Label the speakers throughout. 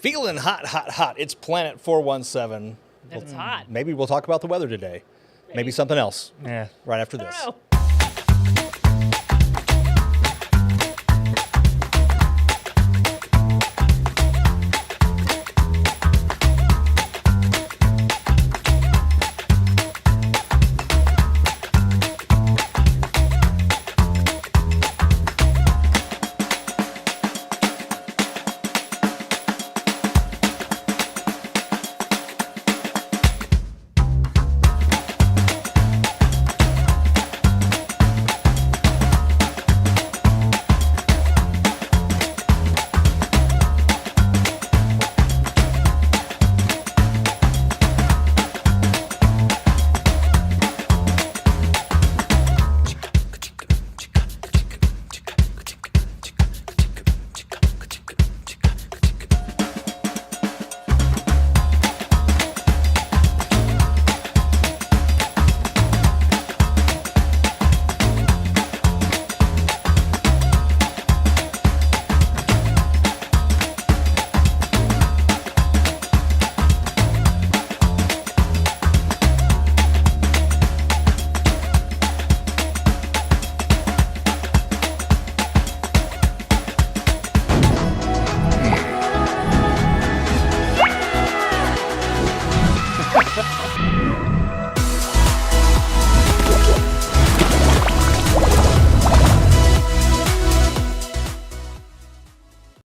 Speaker 1: Feeling hot, hot, hot. It's Planet 417.
Speaker 2: It's hot.
Speaker 1: Maybe we'll talk about the weather today. Maybe something else.
Speaker 3: Yeah.
Speaker 1: Right after
Speaker 2: I
Speaker 1: this.
Speaker 2: don't know.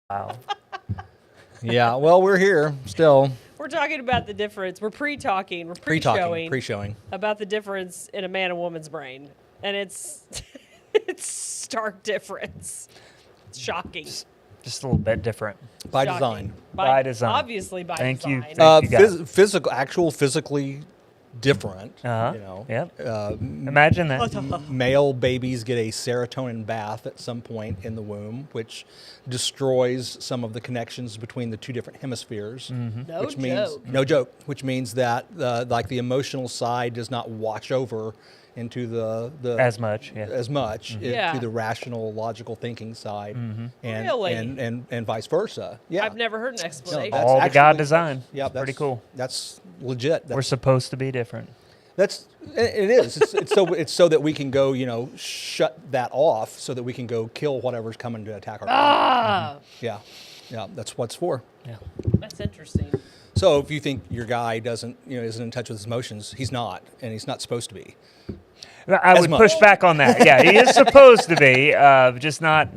Speaker 3: Wow.
Speaker 1: Yeah, well, we're here still.
Speaker 2: We're talking about the difference. We're pre-talking. We're pre-showing.
Speaker 1: Pre-showing.
Speaker 2: About the difference in a man and woman's brain. And it's it's stark difference. It's shocking.
Speaker 3: Just a little bit different.
Speaker 1: By
Speaker 2: Shocking.
Speaker 1: design.
Speaker 3: By design.
Speaker 2: Obviously by
Speaker 3: Thank you.
Speaker 2: design.
Speaker 3: Thank you, guys.
Speaker 1: Physically different.
Speaker 3: Uh-huh.
Speaker 1: You know.
Speaker 3: Yep. Imagine that.
Speaker 1: Male babies get a serotonin bath at some point in the womb, which destroys some of the connections between the two different hemispheres.
Speaker 2: No
Speaker 1: Which means
Speaker 2: joke.
Speaker 1: no joke. Which means that like the emotional side does not wash over into the
Speaker 3: As much, yeah.
Speaker 1: as much
Speaker 2: Yeah.
Speaker 1: into the rational, logical thinking side, and,
Speaker 2: Really?
Speaker 1: and vice versa. Yeah,
Speaker 2: I've never heard an explanation.
Speaker 1: that's
Speaker 3: All the God
Speaker 1: actually-
Speaker 3: design.
Speaker 1: Yeah,
Speaker 3: It's pretty
Speaker 1: that's
Speaker 3: cool.
Speaker 1: That's legit.
Speaker 3: We're
Speaker 1: That's,
Speaker 3: supposed to be different.
Speaker 1: it is. It's so that we can go, shut that off, so that we can go kill whatever's coming to attack our.
Speaker 2: Ah,
Speaker 1: Yeah, that's what it's for.
Speaker 3: Yeah.
Speaker 2: that's interesting.
Speaker 1: So if you think your guy isn't in touch with his emotions, he's not, and he's not supposed to be.
Speaker 3: I
Speaker 1: As
Speaker 3: would
Speaker 1: much.
Speaker 3: push back on that. Yeah, he is supposed to be, just not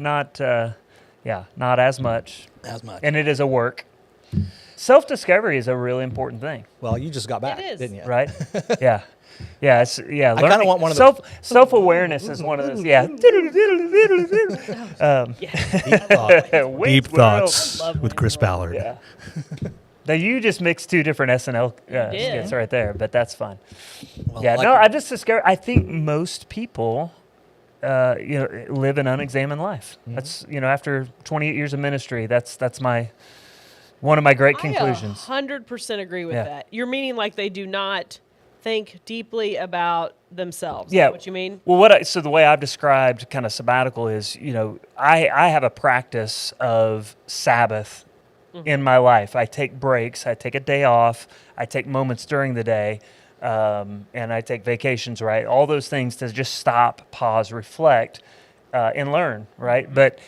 Speaker 3: as much.
Speaker 1: As much.
Speaker 3: And it is a work. Self-discovery is a really important thing,
Speaker 1: Well, you just got back,
Speaker 2: is.
Speaker 1: didn't you?
Speaker 3: right? Yeah. Yeah,
Speaker 1: kinda
Speaker 3: learning-
Speaker 1: want one of the-
Speaker 3: self-awareness is one of those. Yeah.
Speaker 1: Deep thoughts.
Speaker 3: Wayne's World.
Speaker 2: Love
Speaker 1: with Chris
Speaker 2: Wayne's
Speaker 1: Ballard.
Speaker 3: Yeah. Now you just mixed two different SNL
Speaker 2: did.
Speaker 3: skits right there, but that's fine.
Speaker 1: Well,
Speaker 3: Yeah,
Speaker 1: like-
Speaker 3: no, I just discovered. I think most people, live an unexamined life. That's after 28 years of ministry, that's one of my great conclusions.
Speaker 2: I 100% agree with
Speaker 3: Yeah.
Speaker 2: that. You're meaning like they do not think deeply about themselves. Is
Speaker 3: Yeah.
Speaker 2: that what you mean?
Speaker 3: Well, so the way I've described kind of sabbatical is, I have a practice of Sabbath in my life. I take breaks. I take a day off. I take moments during the day, and I take vacations. Right, all those things to just stop, pause, reflect, and learn. Right, but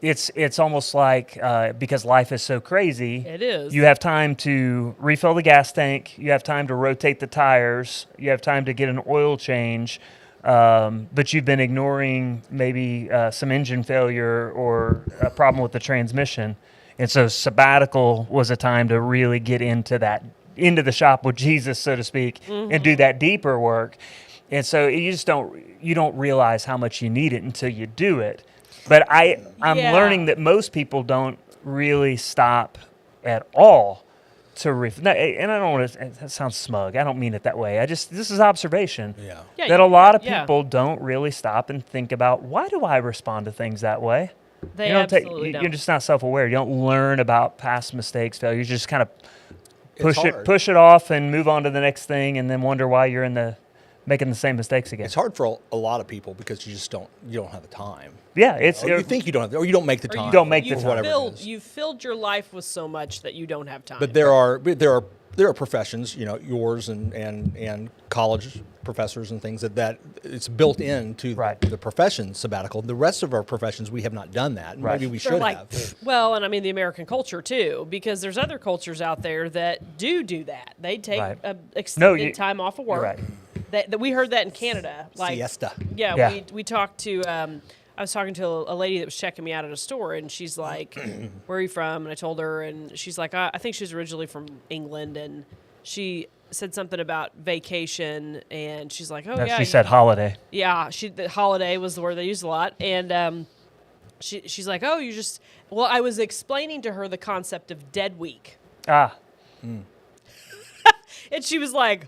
Speaker 3: it's almost like because life is so crazy,
Speaker 2: It is.
Speaker 3: You have time to refill the gas tank. You have time to rotate the tires. You have time to get an oil change. But you've been ignoring maybe some engine failure or a problem with the transmission. And so sabbatical was a time to really get into the shop with Jesus, so to speak, and do that deeper work. And so you don't realize how much you need it until you do it. But I'm
Speaker 2: Yeah.
Speaker 3: learning that most people don't really stop at all to and I don't want to, that sounds smug. I don't mean it that way. this is observation.
Speaker 1: Yeah.
Speaker 2: Yeah,
Speaker 3: That a lot of
Speaker 2: yeah.
Speaker 3: people don't really stop and think about, why do I respond to things that way?
Speaker 2: They
Speaker 3: You don't
Speaker 2: absolutely
Speaker 3: you're
Speaker 2: don't.
Speaker 3: just not self-aware. You don't learn about past mistakes, failures. You just kind of
Speaker 1: It's hard.
Speaker 3: push it off and move on to the next thing, and then wonder why you're in the making the same mistakes again.
Speaker 1: It's hard for a lot of people because you don't have the time.
Speaker 3: Yeah, it's
Speaker 1: Or you think you don't have, or you don't make the
Speaker 2: Or
Speaker 1: time.
Speaker 3: don't make the
Speaker 2: you've
Speaker 3: time.
Speaker 1: Whatever it is.
Speaker 2: You've filled your life with so much that you don't have time.
Speaker 1: But there are professions, yours and college professors and things that it's built into
Speaker 3: Right.
Speaker 1: the profession sabbatical. The rest of our professions, we have not done that.
Speaker 3: Right.
Speaker 1: Maybe we
Speaker 2: They're
Speaker 1: should
Speaker 2: like,
Speaker 1: have.
Speaker 2: well, and I mean the American culture too, because there's other cultures out there that do that. They take
Speaker 3: Right.
Speaker 2: extended time off of
Speaker 3: you're
Speaker 2: work.
Speaker 3: right.
Speaker 2: That we heard that in Canada. Like,
Speaker 1: Siesta.
Speaker 2: Yeah, we talked to. I was talking to a lady that was checking me out at a store, and she's like, "Where are you from?" And I told her, and she's like, "I think she's originally from England," and she said something about vacation, and she's like, "Oh
Speaker 3: No,
Speaker 2: yeah."
Speaker 3: she said holiday.
Speaker 2: Yeah, the holiday was the word they used a lot, and she's like, "Oh, you just." Well, I was explaining to her the concept of dead week,
Speaker 3: Ah,
Speaker 2: and she was like,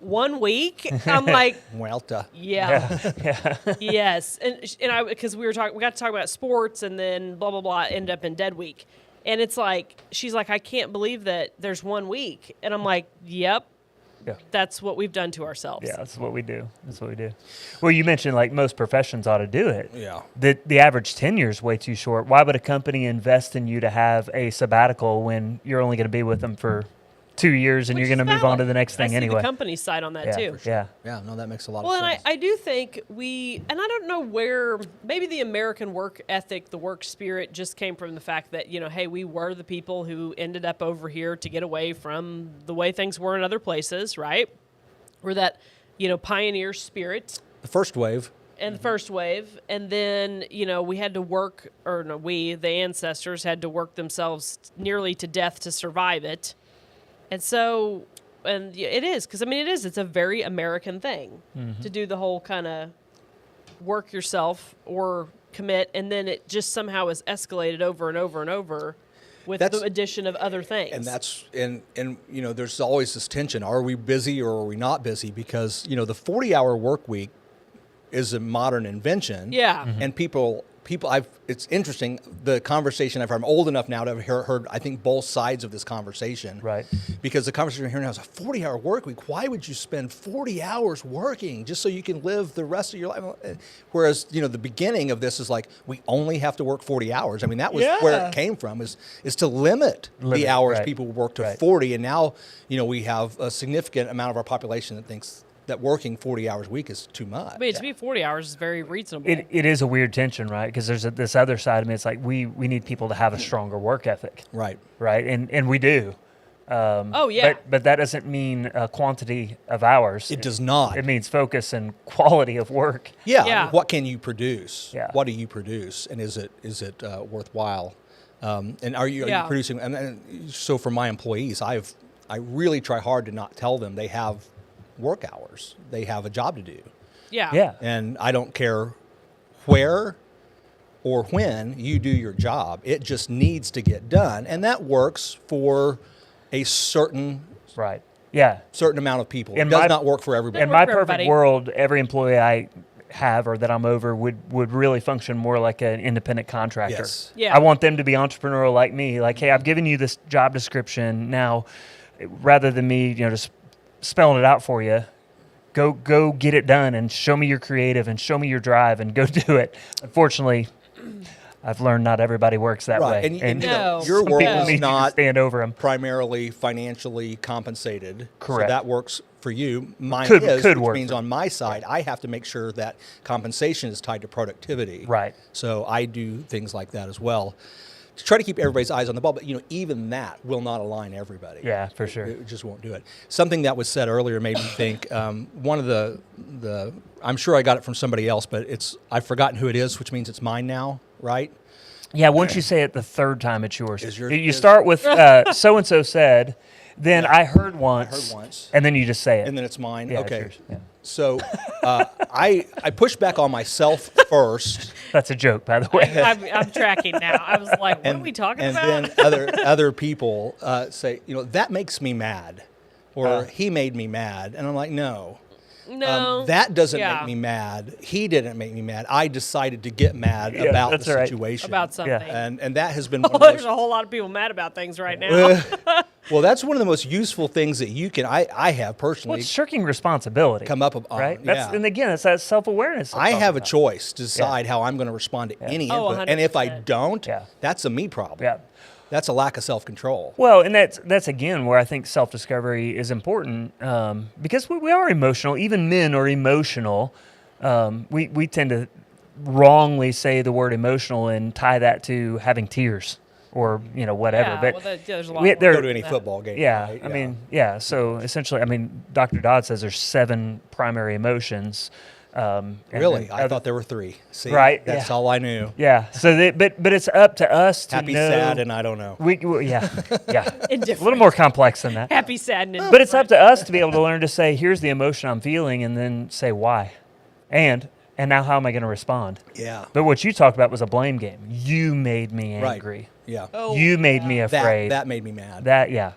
Speaker 2: 1 week? I'm like,
Speaker 1: Muerta.
Speaker 2: yeah. Yes, and I because we got to talk about sports, and then blah blah blah, end up in dead week, and it's like she's like, I can't believe that there's 1 week, and I'm like, yep,
Speaker 3: yeah.
Speaker 2: that's what we've done to ourselves.
Speaker 3: Yeah, that's what we do. That's what we do. Well, you mentioned like most professions ought to do it.
Speaker 1: Yeah.
Speaker 3: The average tenure is way too short. Why would a company invest in you to have a sabbatical when you're only going to be with them for 2 years and
Speaker 2: Which
Speaker 3: you're going to
Speaker 2: is
Speaker 3: move on
Speaker 2: valid.
Speaker 3: to the next
Speaker 2: I
Speaker 3: thing
Speaker 2: see
Speaker 3: anyway?
Speaker 2: the company's side on that
Speaker 3: Yeah,
Speaker 2: too.
Speaker 3: yeah.
Speaker 1: Yeah, no, that makes a lot
Speaker 2: Well,
Speaker 1: of
Speaker 2: and
Speaker 1: sense.
Speaker 2: I do think and I don't know where, maybe the American work ethic, the work spirit just came from the fact that, hey, we were the people who ended up over here to get away from the way things were in other places, right? We're that, pioneer spirit
Speaker 1: the first wave.
Speaker 2: and the first wave. And then, we had to work, or no, the ancestors had to work themselves nearly to death to survive it. And so, and it is, because it's a very American thing to do the whole kind of work yourself or commit, and then it just somehow is escalated over and over and over with the addition of other things.
Speaker 1: And that's and there's always this tension: are we busy or are we not busy? Because the 40-hour work week is a modern invention.
Speaker 2: Yeah.
Speaker 1: And people. It's interesting, the conversation I've heard. I'm old enough now to have heard, I think, both sides of this conversation.
Speaker 3: Right.
Speaker 1: Because the conversation we're hearing now is a 40-hour work week. Why would you spend 40 hours working just so you can live the rest of your life? Whereas, the beginning of this is like, we only have to work 40 hours. I mean, that was where it came from, is to limit the hours
Speaker 3: right.
Speaker 1: people work to
Speaker 3: Right.
Speaker 1: 40. And now, we have a significant amount of our population that thinks that working 40 hours a week is too much.
Speaker 2: I mean, to be 40 hours is very reasonable.
Speaker 3: It is a weird tension, right? Because there's this other side of me. It's like we need people to have a stronger work ethic,
Speaker 1: Right.
Speaker 3: right? And we do.
Speaker 2: Oh, yeah.
Speaker 3: But that doesn't mean quantity of hours.
Speaker 1: It does not.
Speaker 3: It means focus and quality of work.
Speaker 1: Yeah.
Speaker 2: Yeah.
Speaker 1: What can you produce?
Speaker 3: Yeah.
Speaker 1: What do you produce? And is it worthwhile? And are you producing? And so for my employees, I really try hard to not tell them they have work hours. They have a job to do.
Speaker 2: Yeah.
Speaker 3: Yeah.
Speaker 1: And I don't care where or when you do your job. It just needs to get done. And that works for a certain
Speaker 3: Right. Yeah.
Speaker 1: amount of people.
Speaker 3: In
Speaker 1: It does
Speaker 3: my-
Speaker 1: not work for everybody.
Speaker 3: In
Speaker 2: work
Speaker 3: my
Speaker 2: for
Speaker 3: perfect
Speaker 2: everybody.
Speaker 3: world, every employee I have or that I'm over would really function more like an independent contractor.
Speaker 1: Yes.
Speaker 2: Yeah.
Speaker 3: I want them to be entrepreneurial like me. Like, hey, I've given you this job description. Now, rather than me, just spelling it out for you, go get it done and show me you're creative and show me your drive and go do it. Unfortunately, I've learned not everybody works that
Speaker 1: Right.
Speaker 3: way.
Speaker 1: And
Speaker 2: No.
Speaker 1: your
Speaker 3: some
Speaker 1: world
Speaker 3: people
Speaker 1: is
Speaker 3: need you to
Speaker 1: not
Speaker 3: stand over them.
Speaker 1: primarily financially compensated.
Speaker 3: Correct.
Speaker 1: So that works for you. Mine
Speaker 3: Could
Speaker 1: is,
Speaker 3: work
Speaker 1: which means
Speaker 3: for-
Speaker 1: on my side, I have to make sure that compensation is tied to productivity.
Speaker 3: Right.
Speaker 1: So I do things like that as well to try to keep everybody's eyes on the ball. But even that will not align everybody.
Speaker 3: Yeah, for sure.
Speaker 1: It just won't do it. Something that was said earlier made me think. One of the I'm sure I got it from somebody else, but I've forgotten who it is, which means it's mine now, right?
Speaker 3: Yeah, once you say it the third time, it's yours.
Speaker 1: Is yours-
Speaker 3: You
Speaker 1: is-
Speaker 3: start with so-and-so said, then I heard once. And then you just say it.
Speaker 1: And then it's mine.
Speaker 3: Yeah, it's
Speaker 1: Okay.
Speaker 3: yours. Yeah.
Speaker 1: So I push back on myself first,
Speaker 3: That's a joke, by the way.
Speaker 2: I'm tracking now. I was like, what are we talking
Speaker 1: and
Speaker 2: about?
Speaker 1: then other people say, that makes me mad, or he made me mad, and I'm like, no,
Speaker 2: No.
Speaker 1: That doesn't
Speaker 2: Yeah.
Speaker 1: make me mad. He didn't make me mad. I decided to get mad about
Speaker 3: that's
Speaker 1: the
Speaker 3: right.
Speaker 1: situation.
Speaker 2: About something.
Speaker 1: And that has been one
Speaker 2: Oh,
Speaker 1: of the
Speaker 2: there's
Speaker 1: most,
Speaker 2: a whole lot of people mad about things right now.
Speaker 1: well, that's one of the most useful things that you can, I have
Speaker 3: Well,
Speaker 1: personally
Speaker 3: it's shirking responsibility.
Speaker 1: come up on.
Speaker 3: right?
Speaker 1: Yeah.
Speaker 3: And again, it's that self-awareness.
Speaker 1: I have a choice to decide how I'm going to respond to any
Speaker 2: Oh,
Speaker 1: input. And if I
Speaker 2: 100%.
Speaker 1: don't,
Speaker 3: Yeah.
Speaker 1: that's a me problem.
Speaker 3: Yeah.
Speaker 1: That's a lack of self-control.
Speaker 3: Well, and that's again where I think self-discovery is important because we are emotional. Even men are emotional. We tend to wrongly say the word emotional and tie that to having tears or whatever.
Speaker 2: Yeah,
Speaker 3: but
Speaker 2: well, there's a lot
Speaker 3: we-
Speaker 2: more
Speaker 3: there-
Speaker 1: Go to any football game.
Speaker 3: yeah,
Speaker 1: right?
Speaker 3: I mean, yeah. So essentially, I mean, Dr. Dodd says there's 7 primary emotions. And
Speaker 1: Really?
Speaker 3: then
Speaker 1: I
Speaker 3: other-
Speaker 1: thought there were 3. See,
Speaker 3: Right,
Speaker 1: That's
Speaker 3: yeah.
Speaker 1: all I knew.
Speaker 3: Yeah. So, but it's up to us to
Speaker 1: Happy,
Speaker 3: know.
Speaker 1: sad, and I don't know.
Speaker 3: Yeah, yeah. A
Speaker 2: Indifferent.
Speaker 3: little more complex than that.
Speaker 2: Happy, sad, and
Speaker 3: But it's up to us to be able to learn to say, here's the emotion I'm feeling, and then say why. And now how am I going to respond?
Speaker 1: Yeah.
Speaker 3: But what you talked about was a blame game. You made me
Speaker 1: Right.
Speaker 3: angry.
Speaker 1: Yeah.
Speaker 2: Oh,
Speaker 3: You made me afraid.
Speaker 1: That made me mad.
Speaker 3: Yeah.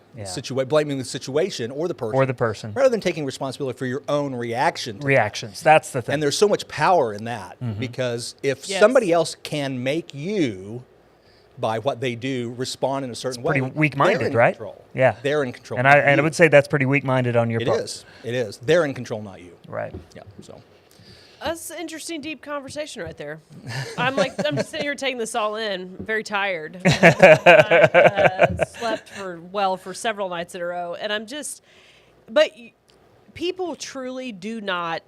Speaker 1: Blaming the situation or the person.
Speaker 3: Or the person.
Speaker 1: Rather than taking responsibility for your own reaction. to
Speaker 3: Reactions. That's the thing.
Speaker 1: And there's so much power in that because if
Speaker 2: Yes.
Speaker 1: somebody else can make you, by what they do, respond in a certain way,
Speaker 3: pretty weak-minded,
Speaker 1: they're in
Speaker 3: right?
Speaker 1: Control.
Speaker 3: Yeah.
Speaker 1: They're in control.
Speaker 3: And
Speaker 1: not
Speaker 3: I
Speaker 1: you.
Speaker 3: would say that's pretty weak-minded on your
Speaker 1: it
Speaker 3: part.
Speaker 1: is. It is. They're in control, not you.
Speaker 3: Right.
Speaker 1: Yeah. So.
Speaker 2: That's an interesting, deep conversation right there. I'm just sitting here taking this all in. I'm very tired. I slept for several nights in a row, and people truly do not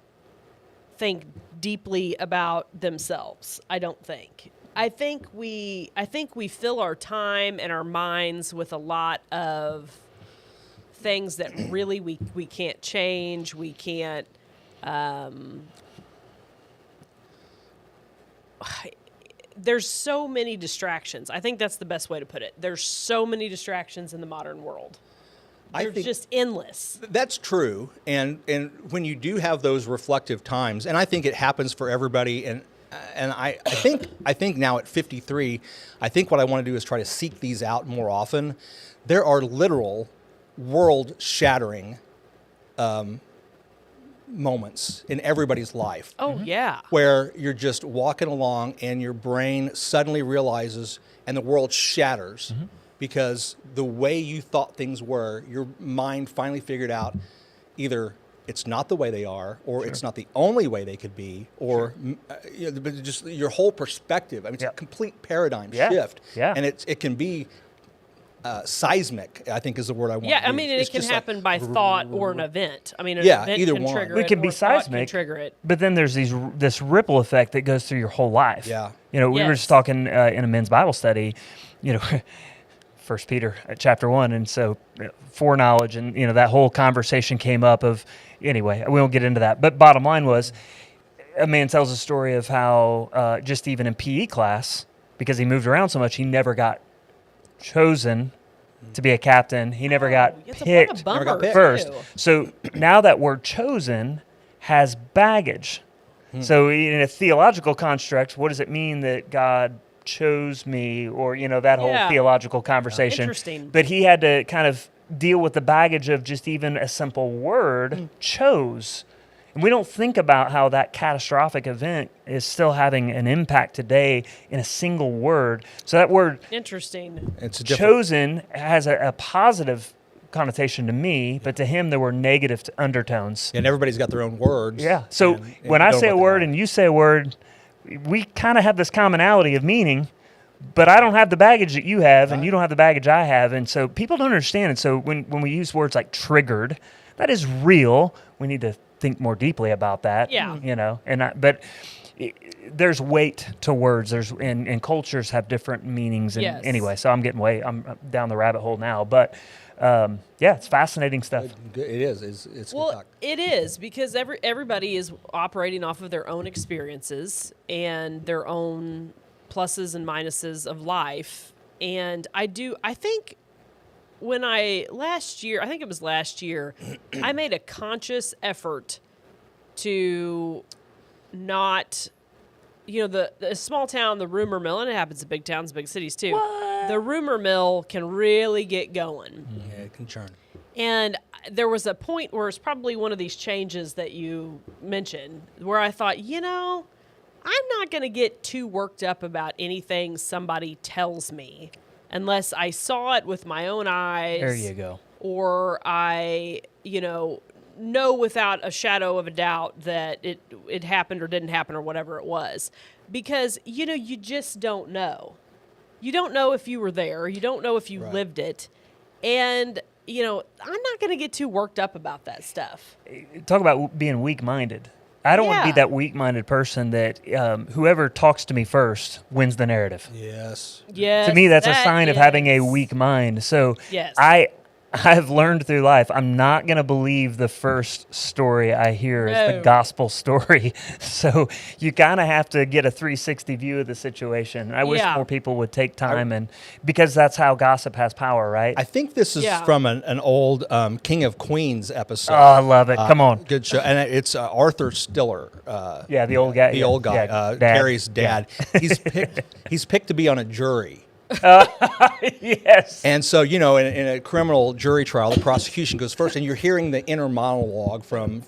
Speaker 2: think deeply about themselves. I don't think. I think we fill our time and our minds with a lot of things that really we can't change. We can't. There's so many distractions. I think that's the best way to put it. There's so many distractions in the modern world. They're just endless.
Speaker 1: That's true, and when you do have those reflective times, and I think it happens for everybody, and I think now at 53, I think what I want to do is try to seek these out more often. There are literal world-shattering moments in everybody's life
Speaker 2: Oh yeah.
Speaker 1: where you're just walking along and your brain suddenly realizes and the world shatters. Because the way you thought things were, your mind finally figured out either it's not the way they are, or it's not the only way they could be, or but just your whole perspective. I mean, it's a complete paradigm shift.
Speaker 3: Yeah.
Speaker 1: And it can be seismic, I think is the word I want
Speaker 2: Yeah,
Speaker 1: to
Speaker 2: I
Speaker 1: use.
Speaker 2: mean,
Speaker 1: It's
Speaker 2: it can
Speaker 1: just like,
Speaker 2: happen by thought or an event. I mean, an
Speaker 1: Yeah,
Speaker 2: event
Speaker 1: either
Speaker 2: can
Speaker 1: one.
Speaker 2: trigger
Speaker 3: It
Speaker 2: it,
Speaker 3: can be
Speaker 2: or thought
Speaker 3: seismic.
Speaker 2: can trigger it.
Speaker 3: But then there's this ripple effect that goes through your whole life.
Speaker 1: Yeah.
Speaker 3: We were
Speaker 2: Yes.
Speaker 3: just talking in a men's Bible study, 1 Peter chapter 1, and so foreknowledge and that whole conversation came up of anyway. We won't get into that, but bottom line was, a man tells a story of how just even in PE class, because he moved around so much, he never got chosen to be a captain. He never got
Speaker 2: It's
Speaker 3: picked
Speaker 2: a bummer,
Speaker 1: Never got picked.
Speaker 3: first.
Speaker 2: too.
Speaker 3: So now that word chosen has baggage. So in a theological construct, what does it mean that God chose me, or that whole
Speaker 2: Yeah.
Speaker 3: theological conversation?
Speaker 2: Interesting.
Speaker 3: But he had to kind of deal with the baggage of just even a simple word, chose. And we don't think about how that catastrophic event is still having an impact today in a single word. So that word
Speaker 2: Interesting.
Speaker 1: it's a different.
Speaker 3: chosen has a positive connotation to me, but to him there were negative undertones.
Speaker 1: And everybody's got their own words.
Speaker 3: Yeah. So
Speaker 1: and
Speaker 3: when
Speaker 1: you
Speaker 3: I
Speaker 1: don't
Speaker 3: say
Speaker 1: know
Speaker 3: a
Speaker 1: what they
Speaker 3: word
Speaker 1: are.
Speaker 3: and you say a word, we kind of have this commonality of meaning, but I don't have the baggage that you have, and you don't have the baggage I have. And so people don't understand. And so when we use words like triggered, that is real. We need to think more deeply about that.
Speaker 2: Yeah.
Speaker 3: But there's weight to words. And cultures have different meanings. And
Speaker 2: Yes.
Speaker 3: anyway, so I'm down the rabbit hole now. But it's fascinating stuff.
Speaker 1: It is. It's good
Speaker 2: Well,
Speaker 1: talk.
Speaker 2: it is because everybody is operating off of their own experiences and their own pluses and minuses of life. And I think last year, I made a conscious effort to not, the small town, the rumor mill, and it happens in big towns, big cities too. The rumor mill can really get going.
Speaker 1: Yeah, it can churn.
Speaker 2: And there was a point where it's probably one of these changes that you mentioned where I thought, I'm not going to get too worked up about anything somebody tells me unless I saw it with my own eyes.
Speaker 3: There you go.
Speaker 2: Or I, know without a shadow of a doubt that it happened or didn't happen or whatever it was. Because, you just don't know. You don't know if you were there. You don't know if you lived it. And, I'm not going to get too worked up about that stuff.
Speaker 3: Talk about being weak-minded. I don't want to be that weak-minded person that whoever talks to me first wins the narrative.
Speaker 1: Yes.
Speaker 2: Yes.
Speaker 3: To me, that's a sign of having a weak mind. So I've learned through life, I'm not going to believe the first story I hear as the gospel story. So you kind of have to get a 360 view of the situation. I wish more people would take time, and because that's how gossip has power, right?
Speaker 1: I think this is from an old King of Queens episode.
Speaker 3: Oh, I love it. Come on.
Speaker 1: Good show. And it's Arthur Stiller.
Speaker 3: The old guy.
Speaker 1: The old guy,
Speaker 3: Dad.
Speaker 1: Carrie's dad. Yeah. He's picked to be on a jury.
Speaker 3: Yes.
Speaker 1: And so, in a criminal jury trial, the prosecution goes first, and you're hearing the inner monologue from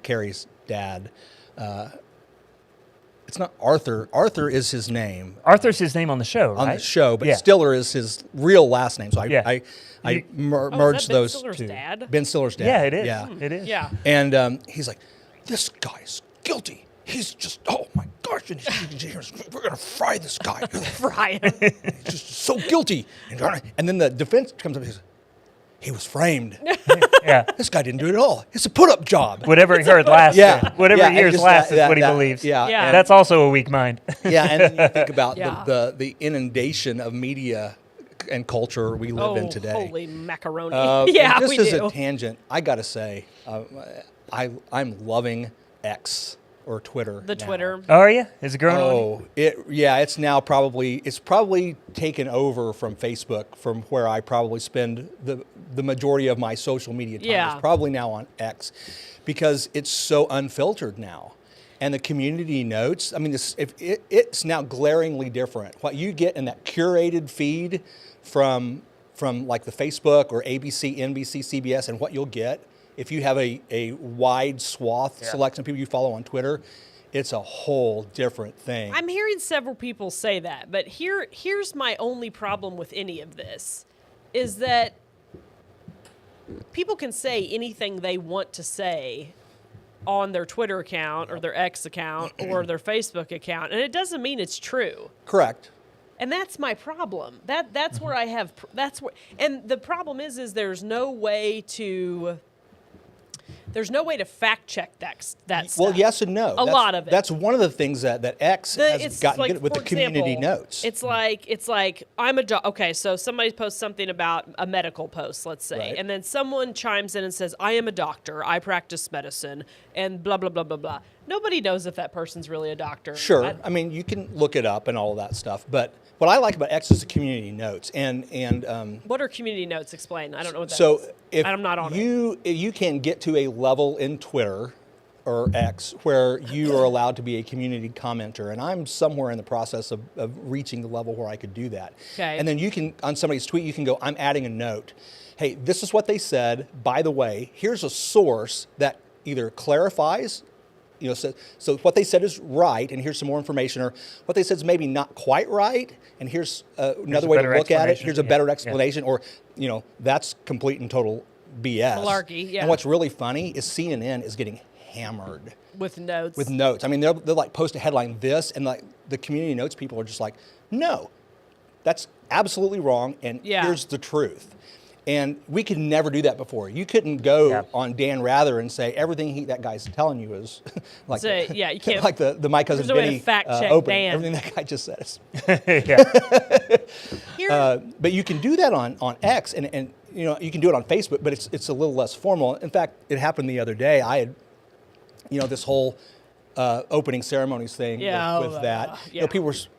Speaker 1: Carrie's dad. It's not Arthur. Arthur is his name.
Speaker 3: Arthur's his name on the show, right?
Speaker 1: On the show, but Stiller is his real last name. So I merged those
Speaker 2: Stiller's
Speaker 1: two.
Speaker 2: dad?
Speaker 1: Ben Stiller's dad.
Speaker 3: Yeah, it is.
Speaker 1: Yeah.
Speaker 3: It is.
Speaker 2: Yeah.
Speaker 1: And he's like, this guy's guilty. He's just, oh my gosh, and we're going to fry this guy.
Speaker 2: Fry him.
Speaker 1: He's just so guilty. And then the defense comes up and says, he was framed.
Speaker 3: Yeah.
Speaker 1: This guy didn't do it at all. It's a put-up job.
Speaker 3: Whatever he heard last.
Speaker 1: Yeah.
Speaker 3: Whatever he hears
Speaker 1: just
Speaker 3: last is
Speaker 1: that-
Speaker 3: what he
Speaker 1: that-
Speaker 3: believes.
Speaker 1: Yeah.
Speaker 2: Yeah.
Speaker 1: And,
Speaker 3: That's also a weak mind.
Speaker 1: yeah, and then you think about
Speaker 2: Yeah.
Speaker 1: the inundation of media and culture we live in today.
Speaker 2: Holy macaroni.
Speaker 1: And
Speaker 2: yeah,
Speaker 1: just
Speaker 2: we
Speaker 1: as
Speaker 2: do.
Speaker 1: a tangent, I got to say, I'm loving X or Twitter.
Speaker 2: The
Speaker 1: now.
Speaker 2: Twitter.
Speaker 3: Oh, are you? Is it growing on you?
Speaker 1: It's now probably taken over from Facebook, from where I probably spend the majority of my social media time.
Speaker 2: Yeah.
Speaker 1: It's probably now on X, because it's so unfiltered now. And the community notes, I mean, it's now glaringly different. What you get in that curated feed from like the Facebook or ABC, NBC, CBS, and what you'll get if you have a wide swath selection of people you follow on Twitter, it's a whole different thing.
Speaker 2: I'm hearing several people say that, but here's my only problem with any of this, is that people can say anything they want to say on their Twitter account or their X account or their Facebook account, and it doesn't mean it's true.
Speaker 1: Correct.
Speaker 2: And that's my problem. That's where I have and the problem is there's no way to fact check that stuff.
Speaker 1: Well, yes and no.
Speaker 2: A lot of it.
Speaker 1: That's one of the things that X has
Speaker 2: It's
Speaker 1: gotten
Speaker 2: like,
Speaker 1: good with
Speaker 2: for
Speaker 1: the community
Speaker 2: example,
Speaker 1: notes.
Speaker 2: It's like I'm a okay, so somebody posts something about a medical post, let's say,
Speaker 1: Right.
Speaker 2: and then someone chimes in and says, "I am a doctor. I practice medicine," and blah blah blah blah blah. Nobody knows if that person's really a doctor.
Speaker 1: Sure. I mean, you can look it up and all of that stuff. But what I like about X is the community notes. And
Speaker 2: what are community notes? Explain. I don't know what that
Speaker 1: so
Speaker 2: is.
Speaker 1: if
Speaker 2: I'm not on it.
Speaker 1: you can get to a level in Twitter or X where you are allowed to be a community commenter, and I'm somewhere in the process of reaching the level where I could do that.
Speaker 2: Okay.
Speaker 1: And then you can, on somebody's tweet, you can go, I'm adding a note. Hey, this is what they said. By the way, here's a source that either clarifies, so what they said is right, and here's some more information, or what they said is maybe not quite right, and here's another way to look at it. Here's a better explanation, or that's complete and total BS.
Speaker 2: Malarkey, yeah.
Speaker 1: And what's really funny is CNN is getting hammered
Speaker 2: with notes.
Speaker 1: with notes. I mean, they'll like post a headline this, and like the community notes people are just like, no, that's absolutely wrong, and here's the truth. And we could never do that before. You couldn't go on Dan Rather and say everything that guy's telling you is like,
Speaker 2: you can't.
Speaker 1: like the My Cousin
Speaker 2: there's no way
Speaker 1: Vinny
Speaker 2: to fact check
Speaker 1: opening.
Speaker 2: Dan.
Speaker 1: Everything that guy just says. But you can do that on X, and you can do it on Facebook, but it's a little less formal. In fact, it happened the other day. I had this whole opening ceremonies thing with that.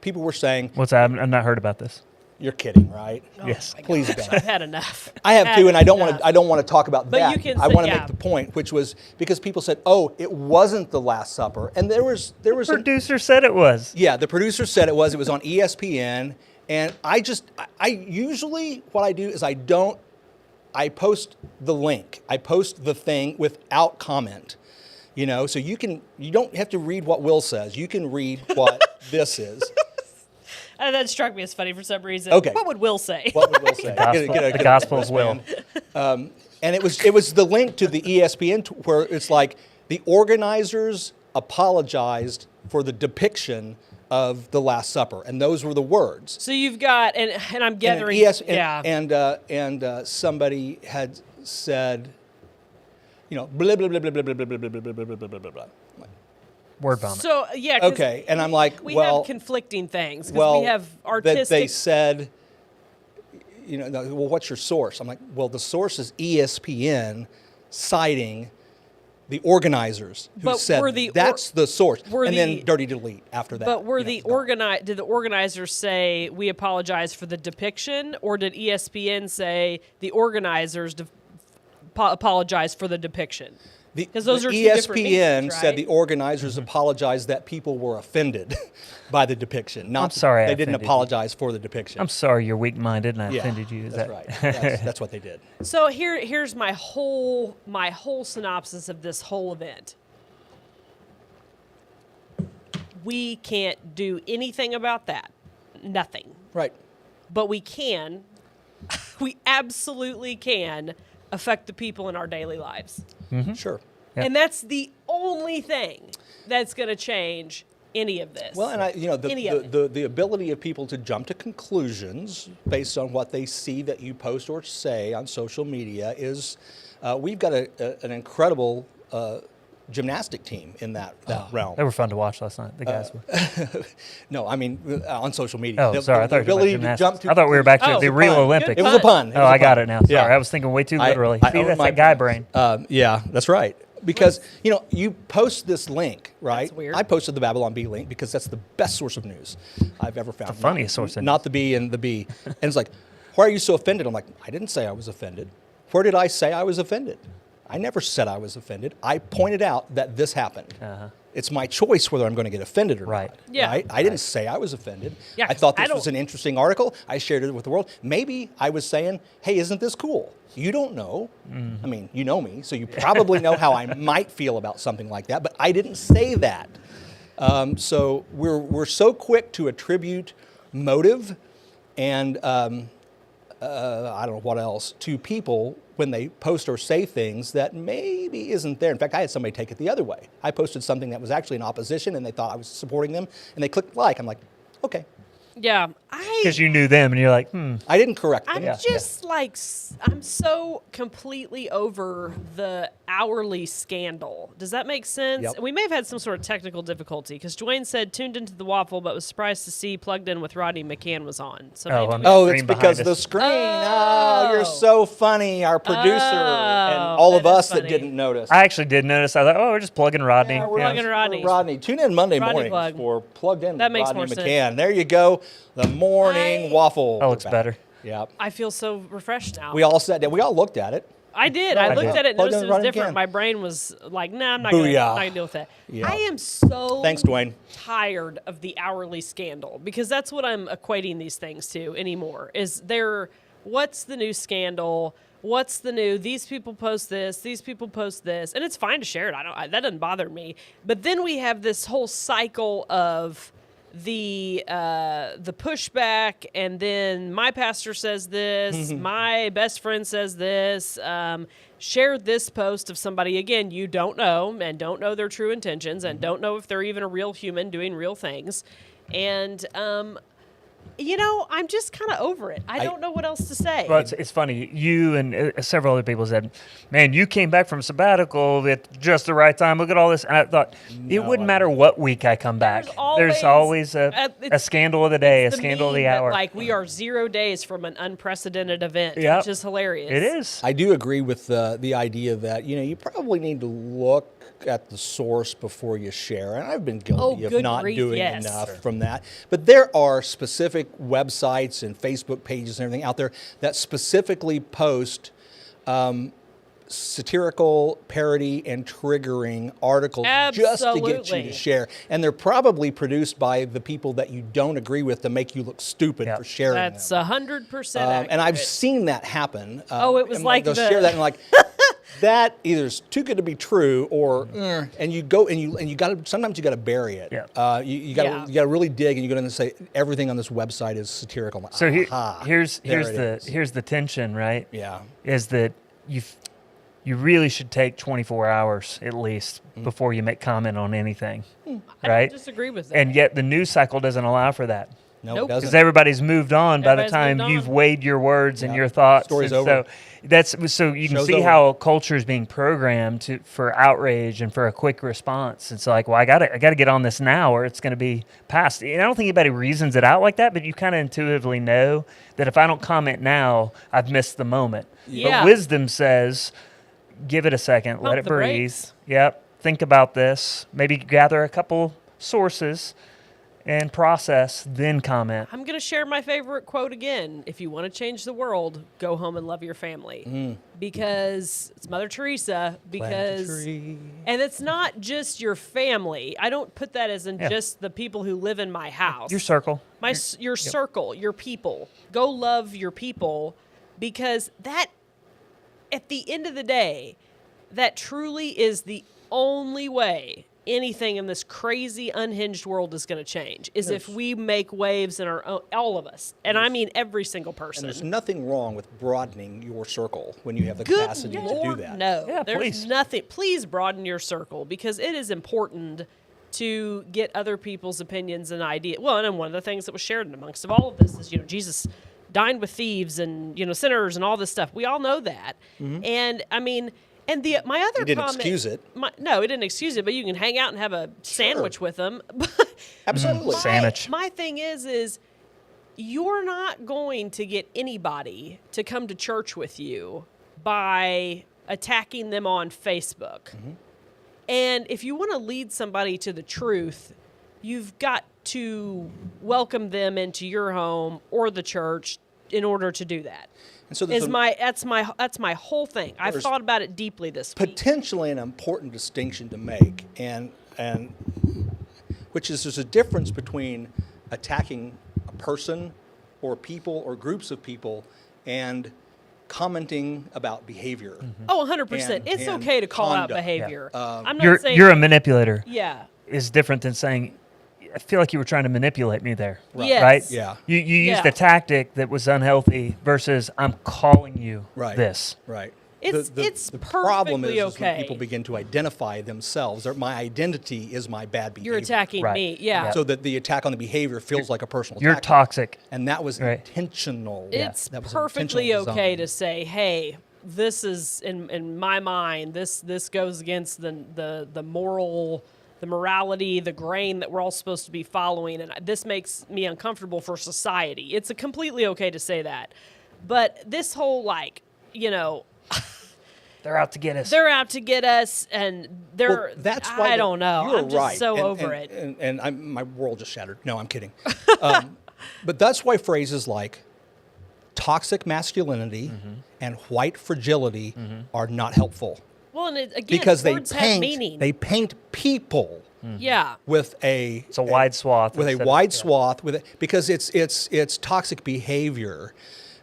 Speaker 1: People were saying,
Speaker 3: What's that? I've not heard about this.
Speaker 1: "You're kidding, right?"
Speaker 3: Yes.
Speaker 1: Please don't.
Speaker 2: I've had enough.
Speaker 1: I have too, and I don't want to talk about
Speaker 2: But
Speaker 1: that.
Speaker 2: you can
Speaker 1: I
Speaker 2: say-
Speaker 1: want to make the point, which was because people said, "Oh, it wasn't the Last Supper," and there was
Speaker 3: Producer said it was.
Speaker 1: the producer said it was. It was on ESPN, and I usually what I do is I don't I post the link. I post the thing without comment. So you don't have to read what Will says. You can read what this is.
Speaker 2: And that struck me as funny for some reason.
Speaker 1: Okay.
Speaker 2: What would Will say?
Speaker 1: What would Will say?
Speaker 3: The gospel of Will.
Speaker 1: And it was the link to the ESPN where it's like the organizers apologized for the depiction of the Last Supper, and those were the words.
Speaker 2: So you've got, and I'm gathering,
Speaker 1: and somebody had said, blah blah blah blah blah blah blah blah blah blah blah blah blah blah.
Speaker 3: Word vomit.
Speaker 2: So yeah, 'cause
Speaker 1: Okay, and I'm like,
Speaker 2: we
Speaker 1: well,
Speaker 2: have conflicting things because we have artistic.
Speaker 1: that they said, well, what's your source? I'm like, well, the source is ESPN citing the organizers who
Speaker 2: But
Speaker 1: said
Speaker 2: were the
Speaker 1: that's the source,
Speaker 2: were
Speaker 1: and
Speaker 2: the-
Speaker 1: then dirty delete after that.
Speaker 2: But were the
Speaker 1: it's gone.
Speaker 2: did the organizers say we apologize for the depiction, or did ESPN say the organizers apologize for the depiction? Because those are two different
Speaker 1: ESPN
Speaker 2: meanings,
Speaker 1: said
Speaker 2: right?
Speaker 1: the organizers apologized that people were offended by the depiction. Not
Speaker 3: I'm sorry I
Speaker 1: they didn't
Speaker 3: offended you.
Speaker 1: apologize for the depiction.
Speaker 3: I'm sorry you're weak-minded and I
Speaker 1: Yeah,
Speaker 3: offended you. Is
Speaker 1: that's
Speaker 3: that
Speaker 1: right. That's what they did.
Speaker 2: So here's my whole synopsis of this whole event. We can't do anything about that. Nothing.
Speaker 1: Right.
Speaker 2: But we absolutely can affect the people in our daily lives.
Speaker 1: Sure.
Speaker 3: Yeah.
Speaker 2: And that's the only thing that's going to change any of this.
Speaker 1: Well, and
Speaker 2: Any of it.
Speaker 1: the ability of people to jump to conclusions based on what they see that you post or say on social media is, we've got an incredible gymnastic team in that realm.
Speaker 3: They were fun to watch last night. The guys were.
Speaker 1: No, I mean on social media.
Speaker 3: Oh, sorry. I thought you were talking about gymnastics. I thought we were back to
Speaker 2: Oh,
Speaker 3: the
Speaker 2: it was a
Speaker 3: Rio
Speaker 1: pun.
Speaker 3: Olympics.
Speaker 1: It was a pun. It
Speaker 3: Oh,
Speaker 1: was a
Speaker 3: I got
Speaker 1: pun.
Speaker 3: it now. Sorry,
Speaker 1: Yeah.
Speaker 3: I was thinking way too literally.
Speaker 1: I
Speaker 3: See,
Speaker 1: own
Speaker 3: that's
Speaker 1: my
Speaker 3: that guy
Speaker 1: puns.
Speaker 3: brain.
Speaker 1: Yeah, that's right. Because you post this link, right?
Speaker 2: That's weird.
Speaker 1: I posted the Babylon Bee link because that's the best source of news I've ever found.
Speaker 3: The funniest source of
Speaker 1: Not the bee and the bee. And it's like, why are you so offended? I'm like, I didn't say I was offended. Where did I say I was offended? I never said I was offended. I pointed out that this happened. It's my choice whether I'm going to get offended or
Speaker 3: Right.
Speaker 1: not.
Speaker 2: Yeah.
Speaker 1: Right? I didn't say I was offended.
Speaker 2: Yeah,
Speaker 1: I thought
Speaker 2: 'cause
Speaker 1: this was an interesting article. I shared it with the world. Maybe I was saying, hey, isn't this cool? You don't know. I mean, you know me, so you probably know how I might feel about something like that, but I didn't say that. So we're so quick to attribute motive and I don't know what else to people when they post or say things that maybe isn't there. In fact, I had somebody take it the other way. I posted something that was actually in opposition and they thought I was supporting them and they clicked like. I'm like, okay.
Speaker 2: Yeah.
Speaker 3: Because you knew them and you're like,
Speaker 1: I didn't correct them.
Speaker 2: I'm just like, I'm so completely over the hourly scandal. Does that make sense?
Speaker 1: Yep.
Speaker 2: We may have had some sort of technical difficulty because Dwayne said tuned into the waffle, but was surprised to see plugged in with Rodney McCann was on. So
Speaker 3: Oh,
Speaker 2: maybe
Speaker 3: I'm-
Speaker 2: we-
Speaker 1: Oh,
Speaker 3: Screen
Speaker 1: it's
Speaker 3: behind
Speaker 1: because of
Speaker 3: us.
Speaker 1: the screen. Oh, you're so funny. Our producer and
Speaker 2: Oh,
Speaker 1: all of
Speaker 2: that is
Speaker 1: us that
Speaker 2: funny.
Speaker 1: didn't notice.
Speaker 3: I actually did notice. I thought, oh, we're just plugging Rodney.
Speaker 1: Yeah, we're
Speaker 2: Plugging Rodney.
Speaker 1: Rodney. Tune in Monday
Speaker 2: Rodney
Speaker 1: mornings
Speaker 2: plug.
Speaker 1: for Plugged In
Speaker 2: That
Speaker 1: with
Speaker 2: makes
Speaker 1: Rodney
Speaker 2: more sense.
Speaker 1: McCann. There you go. The Morning Waffle.
Speaker 3: That looks
Speaker 1: We're back.
Speaker 3: better.
Speaker 1: Yeah.
Speaker 2: I feel so refreshed now.
Speaker 1: We all sat down. We all looked at it.
Speaker 2: I did.
Speaker 1: No,
Speaker 2: I
Speaker 1: I
Speaker 2: looked
Speaker 1: did.
Speaker 2: at it and
Speaker 1: Plugged
Speaker 2: noticed
Speaker 1: in
Speaker 2: it was
Speaker 1: Rodney
Speaker 2: different.
Speaker 1: McCann.
Speaker 2: My brain was like, nah, I'm not going
Speaker 1: Booyah.
Speaker 2: to deal with that.
Speaker 1: Yeah.
Speaker 2: I am so
Speaker 1: Thanks, Dwayne.
Speaker 2: tired of the hourly scandal because that's what I'm equating these things to anymore. Is there what's the new scandal? What's the new? These people post this. These people post this, and it's fine to share it. That doesn't bother me. But then we have this whole cycle of the pushback, and then my pastor says this, my best friend says this. Shared this post of somebody again you don't know and don't know their true intentions and don't know if they're even a real human doing real things, and I'm just kind of over it. I don't know what else to say.
Speaker 3: Well, it's funny. You and several other people said, man, you came back from sabbatical at just the right time. Look at all this. And I thought, it wouldn't matter what week I come back. There's always a scandal of the day, a scandal of the
Speaker 2: meme that,
Speaker 3: hour.
Speaker 2: like, we are 0 days from an unprecedented event,
Speaker 3: Yep.
Speaker 2: which is hilarious.
Speaker 3: It is.
Speaker 1: I do agree with the idea that, you probably need to look at the source before you share. And I've been guilty of
Speaker 2: good
Speaker 1: not
Speaker 2: grief,
Speaker 1: doing
Speaker 2: yes.
Speaker 1: enough from that. But there are specific websites and Facebook pages and everything out there that specifically post satirical, parody, and triggering articles just to get you
Speaker 2: Absolutely.
Speaker 1: to share. And they're probably produced by the people that you don't agree with to make you look stupid
Speaker 3: Yep.
Speaker 1: for sharing
Speaker 2: That's
Speaker 1: them.
Speaker 2: 100%
Speaker 1: And I've
Speaker 2: accurate.
Speaker 1: seen that happen.
Speaker 2: Oh, it was
Speaker 1: and
Speaker 2: like
Speaker 1: they'll
Speaker 2: the-
Speaker 1: share that and like that either is too good to be true or and you go and you got to sometimes you got to bury it.
Speaker 3: Yeah.
Speaker 1: You got to
Speaker 2: Yeah.
Speaker 1: you got to really dig and you got to say everything on this website is satirical.
Speaker 3: So
Speaker 1: Aha,
Speaker 3: here's
Speaker 1: there it is.
Speaker 3: here's the tension, right?
Speaker 1: Yeah.
Speaker 3: Is that you really should take 24 hours at least before you make comment on anything,
Speaker 2: I
Speaker 3: right?
Speaker 2: don't disagree with that.
Speaker 3: And yet the news cycle doesn't allow for that.
Speaker 1: No,
Speaker 2: Nope.
Speaker 1: it
Speaker 3: Because
Speaker 1: doesn't.
Speaker 3: everybody's moved on by the
Speaker 2: Everybody's
Speaker 3: time
Speaker 2: moved
Speaker 3: you've
Speaker 2: on.
Speaker 3: weighed your words and
Speaker 1: Yeah.
Speaker 3: your thoughts.
Speaker 1: Story's
Speaker 3: and
Speaker 1: over.
Speaker 3: So you can
Speaker 1: Show's
Speaker 3: see
Speaker 1: over.
Speaker 3: how culture is being programmed for outrage and for a quick response. It's like, well, I gotta get on this now, or it's going to be past. And I don't think anybody reasons it out like that, but you kind of intuitively know that if I don't comment now, I've missed the moment.
Speaker 2: Yeah.
Speaker 3: But wisdom says, give it a second, let
Speaker 2: Pump
Speaker 3: it
Speaker 2: the
Speaker 3: breathe.
Speaker 2: brakes.
Speaker 3: Yep. Think about this. Maybe gather a couple sources and process, then comment.
Speaker 2: I'm going to share my favorite quote again. If you want to change the world, go home and love your family. Because it's Mother Teresa. Because, and it's not just your family. I don't put that as in
Speaker 3: Yeah.
Speaker 2: just the people who live in my house.
Speaker 3: Your circle.
Speaker 2: Your circle, your people. Go love your people, because that, at the end of the day, that truly is the only way anything in this crazy unhinged world is going to change, is if we make waves in our own, all of us, and I mean every single
Speaker 1: And
Speaker 2: person.
Speaker 1: there's nothing wrong with broadening your circle when you have the
Speaker 2: Good
Speaker 1: capacity
Speaker 2: Lord,
Speaker 1: to do that.
Speaker 2: no.
Speaker 3: Yeah,
Speaker 2: There's
Speaker 3: please.
Speaker 2: nothing. Please broaden your circle, because it is important to get other people's opinions and ideas. Well, and one of the things that was shared amongst of all of this is, Jesus dined with thieves and, sinners and all this stuff. We all know that. And I mean, and my other
Speaker 1: He didn't
Speaker 2: comment,
Speaker 1: excuse it.
Speaker 2: No, he didn't excuse it, but you can hang out and have a sandwich with them.
Speaker 1: Absolutely.
Speaker 3: Sandwich.
Speaker 2: My thing is you're not going to get anybody to come to church with you by attacking them on Facebook. And if you want to lead somebody to the truth, you've got to welcome them into your home or the church in order to do that.
Speaker 1: And so there's
Speaker 2: That's my whole thing. I've
Speaker 1: There's
Speaker 2: thought about it deeply this week.
Speaker 1: potentially an important distinction to make, and which is there's a difference between attacking a person or people or groups of people and commenting about behavior.
Speaker 2: Oh, 100%.
Speaker 1: and-
Speaker 2: It's
Speaker 1: and
Speaker 2: okay to call out
Speaker 1: conduct.
Speaker 2: behavior. I'm not saying
Speaker 3: You're a manipulator.
Speaker 2: yeah.
Speaker 3: Is different than saying, I feel like you were trying to manipulate me there.
Speaker 2: Yes.
Speaker 3: Right?
Speaker 1: Yeah.
Speaker 3: You used
Speaker 2: Yeah.
Speaker 3: a tactic that was unhealthy versus I'm calling you
Speaker 1: Right.
Speaker 3: this.
Speaker 1: Right.
Speaker 2: It's
Speaker 1: the problem
Speaker 2: perfectly
Speaker 1: is when
Speaker 2: okay.
Speaker 1: people begin to identify themselves. My identity is my bad behavior.
Speaker 2: You're attacking
Speaker 3: Right.
Speaker 2: me. Yeah.
Speaker 1: So that the attack on the behavior feels like a personal
Speaker 3: You're
Speaker 1: attack.
Speaker 3: toxic.
Speaker 1: And that was
Speaker 3: Right.
Speaker 1: intentional.
Speaker 2: It's
Speaker 1: That was
Speaker 2: perfectly
Speaker 1: intentional
Speaker 2: okay
Speaker 1: design.
Speaker 2: to say, hey, this is in my mind, this goes against the moral, the morality, the grain that we're all supposed to be following, and this makes me uncomfortable for society. It's completely okay to say that. But this whole
Speaker 3: They're out to get us.
Speaker 2: they're out to get us, and
Speaker 1: Well, that's why
Speaker 2: I don't know.
Speaker 1: You're
Speaker 2: I'm just
Speaker 1: right.
Speaker 2: so
Speaker 1: And-
Speaker 2: over
Speaker 1: and-
Speaker 2: it.
Speaker 1: And my world just shattered. No, I'm kidding. But that's why phrases like toxic masculinity and white fragility are not helpful,
Speaker 2: Well, and again,
Speaker 1: because
Speaker 2: words have meaning.
Speaker 1: they paint people
Speaker 2: yeah.
Speaker 1: with a
Speaker 3: It's a wide swath.
Speaker 1: with a
Speaker 3: instead of-
Speaker 1: wide
Speaker 3: yeah.
Speaker 1: swath because it's toxic behavior.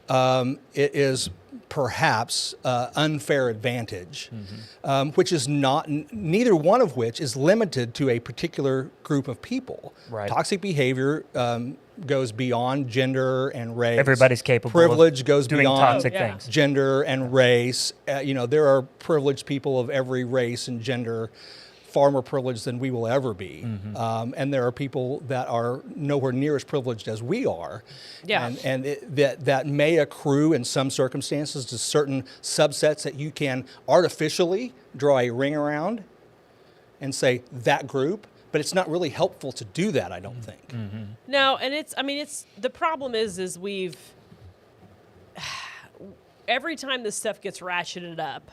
Speaker 1: It is perhaps unfair advantage, which is not neither one of which is limited to a particular group of people.
Speaker 3: Right.
Speaker 1: Toxic behavior goes beyond gender and race.
Speaker 3: Everybody's capable of
Speaker 1: Privilege goes
Speaker 3: doing
Speaker 1: beyond
Speaker 3: toxic
Speaker 2: yeah.
Speaker 3: things.
Speaker 1: gender and race. There are privileged people of every race and gender, far more privileged than we will ever be. And there are people that are nowhere near as privileged as we are.
Speaker 2: Yeah.
Speaker 1: And that may accrue in some circumstances to certain subsets that you can artificially draw a ring around and say that group, but it's not really helpful to do that, I don't think.
Speaker 2: No, and it's the problem is we've every time this stuff gets ratcheted up,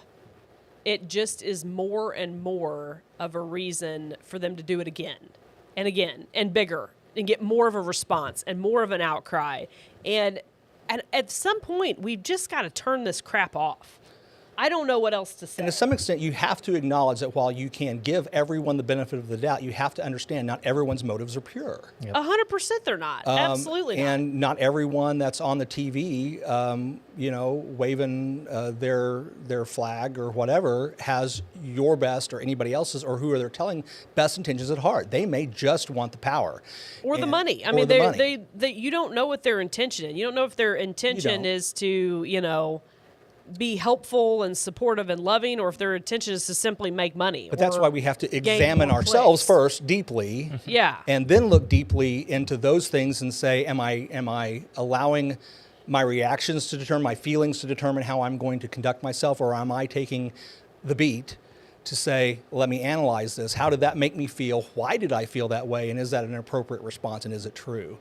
Speaker 2: it just is more and more of a reason for them to do it again and again and bigger and get more of a response and more of an outcry. And at some point, we've just got to turn this crap off. I don't know what else to say.
Speaker 1: And to some extent, you have to acknowledge that while you can give everyone the benefit of the doubt, you have to understand not everyone's motives are pure.
Speaker 2: 100% they're not. Absolutely not.
Speaker 1: And not everyone that's on the TV, waving their flag or whatever has your best or anybody else's or who are they telling best intentions at heart. They may just want the power.
Speaker 2: Or the money. I mean, you don't know what their intention is. You don't know if their intention is to, be helpful and supportive and loving, or if their intention is to simply make money.
Speaker 1: But that's why we have to examine ourselves first deeply.
Speaker 2: Yeah.
Speaker 1: And then look deeply into those things and say, am I allowing my reactions to determine, my feelings to determine how I'm going to conduct myself, or am I taking the beat to say, let me analyze this. How did that make me feel? Why did I feel that way? And is that an appropriate response? And is it true?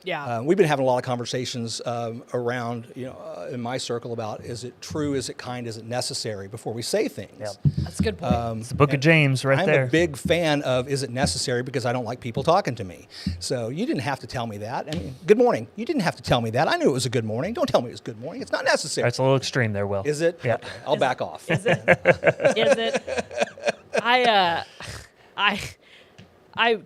Speaker 2: Yeah.
Speaker 1: We've been having a lot of conversations around, in my circle about, is it true? Is it kind? Is it necessary before we say things?
Speaker 3: Yep.
Speaker 2: That's a good point.
Speaker 3: It's the book of James right there.
Speaker 1: I'm a big fan of, is it necessary? Because I don't like people talking to me. So you didn't have to tell me that. I mean, good morning. You didn't have to tell me that. I knew it was a good morning. Don't tell me it was good morning. It's not necessary.
Speaker 3: That's a little extreme there, Will.
Speaker 1: Is it?
Speaker 3: Yeah.
Speaker 1: Okay, I'll back off.
Speaker 2: Is it? Is it? I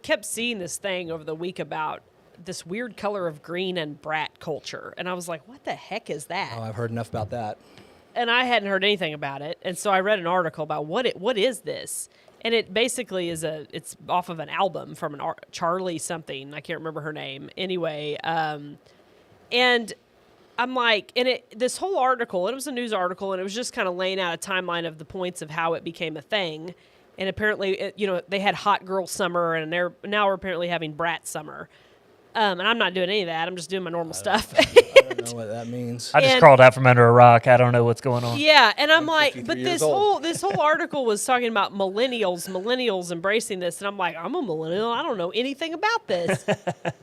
Speaker 2: kept seeing this thing over the week about this weird color of green and brat culture. And I was like, what the heck is that?
Speaker 1: Oh, I've heard enough about that.
Speaker 2: And I hadn't heard anything about it. And so I read an article about what is this? And it basically is it's off of an album from Charlie something. I can't remember her name. Anyway, and I'm like, this whole article, and it was a news article, and it was just kind of laying out a timeline of the points of how it became a thing. And apparently, they had hot girl summer, and now we're apparently having brat summer. And I'm not doing any of that. I'm just doing my normal stuff.
Speaker 1: I don't know what that means.
Speaker 3: I just crawled out from under a rock. I don't know what's going on.
Speaker 2: Yeah, and I'm like, but
Speaker 1: years
Speaker 2: this whole article was talking about millennials embracing this, and I'm like, I'm a millennial. I don't know anything about this.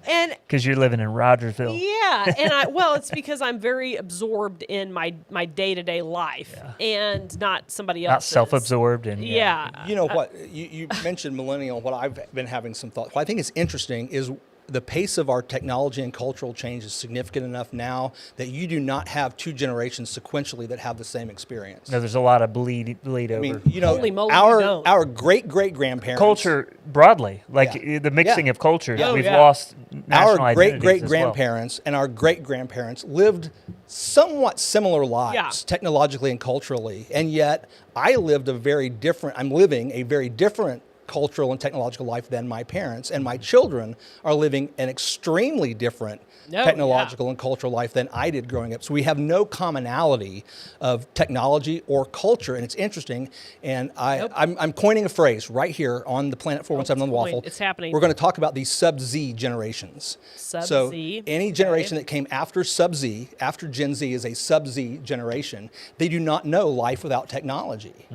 Speaker 2: And
Speaker 3: Because you're living in Rogersville.
Speaker 2: yeah, and it's because I'm very absorbed in my day-to-day life and not somebody
Speaker 3: Not
Speaker 2: else's.
Speaker 3: self-absorbed. And
Speaker 2: Yeah.
Speaker 1: You know what? You mentioned millennial. What I've been having some thoughts. What I think is interesting is the pace of our technology and cultural change is significant enough now that you do not have two generations sequentially that have the same experience.
Speaker 3: No, there's a lot of bleed over.
Speaker 1: I mean,
Speaker 2: Holy moly, you don't.
Speaker 1: our great-great-grandparents.
Speaker 3: Culture broadly, like
Speaker 1: Yeah.
Speaker 3: the mixing
Speaker 1: Yeah.
Speaker 3: of cultures.
Speaker 1: Yeah.
Speaker 2: Oh,
Speaker 3: We've
Speaker 2: yeah.
Speaker 3: lost national
Speaker 1: Our
Speaker 3: identities as well.
Speaker 1: great-great-grandparents and our great-grandparents lived somewhat similar lives,
Speaker 2: Yeah.
Speaker 1: technologically and culturally, and yet I'm living a very different cultural and technological life than my parents, and my children are living an extremely different technological and cultural life than I did growing up. So we have no commonality of technology or culture, and it's interesting. And I'm coining a phrase right here on the Planet 417 on the Waffle.
Speaker 2: It's happening.
Speaker 1: We're going to talk about these Sub-Z generations. So
Speaker 2: Sub-Z,
Speaker 1: any generation that came after Sub-Z, after Gen Z is a Sub-Z generation, they do not know life without technology.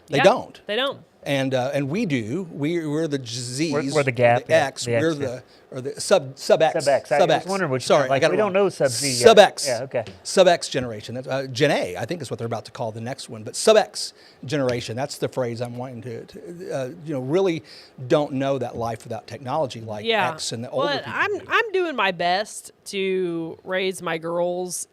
Speaker 1: They don't.
Speaker 2: They don't.
Speaker 1: And we do. We're the Z's.
Speaker 3: We're the gap.
Speaker 1: The X.
Speaker 3: The X,
Speaker 1: we're the sub X.
Speaker 3: Sub X. I was wondering which.
Speaker 1: Sorry,
Speaker 3: like,
Speaker 1: I got it
Speaker 3: we don't
Speaker 1: wrong.
Speaker 3: know Sub-Z yet.
Speaker 1: Sub X.
Speaker 3: Yeah. Okay.
Speaker 1: Sub X generation. That's, Gen A, I think, is what they're about to call the next one. But Sub X generation. That's the phrase I'm wanting to really don't know that life without technology like X and the older people.
Speaker 2: I'm doing my best to raise my girls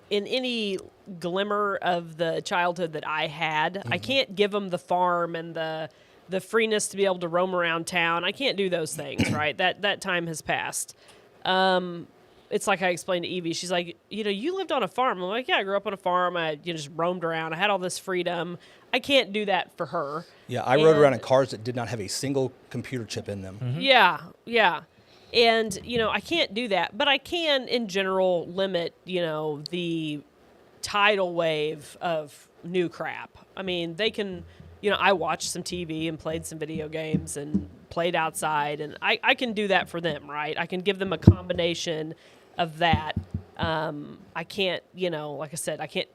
Speaker 2: in any glimmer of the childhood that I had. I can't give them the farm and the freeness to be able to roam around town. I can't do those things, right? That time has passed. It's like I explained to Evie. She's like, you lived on a farm. I'm like, yeah, I grew up on a farm. I just roamed around. I had all this freedom. I can't do that for her.
Speaker 1: Yeah, I rode around in cars that did not have a single computer chip in them.
Speaker 3: Mm-hmm.
Speaker 2: Yeah. And, I can't do that. But I can, in general, limit, the tidal wave of new crap. I mean, they can, I watched some TV and played some video games and played outside. And I can do that for them, right? I can give them a combination of that. I can't, like I said, I can't.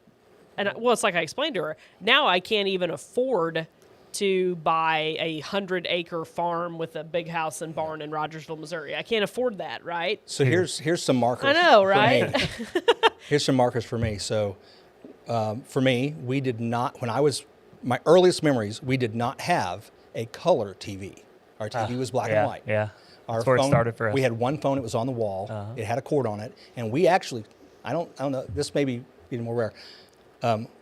Speaker 2: And, it's like I explained to her. Now I can't even afford to buy a 100-acre farm with a big house and barn in Rogersville, Missouri. I can't afford that, right?
Speaker 1: So here's some markers.
Speaker 2: I know,
Speaker 1: for
Speaker 2: right?
Speaker 1: me. Here's some markers for me. So for me, we did not, my earliest memories, we did not have a color TV. Our TV was black and white.
Speaker 3: Yeah.
Speaker 1: Our
Speaker 3: That's where
Speaker 1: phone,
Speaker 3: it started for us.
Speaker 1: We had one phone, it was on the wall. It had a cord on it. And we actually, I don't know, this may be even more rare.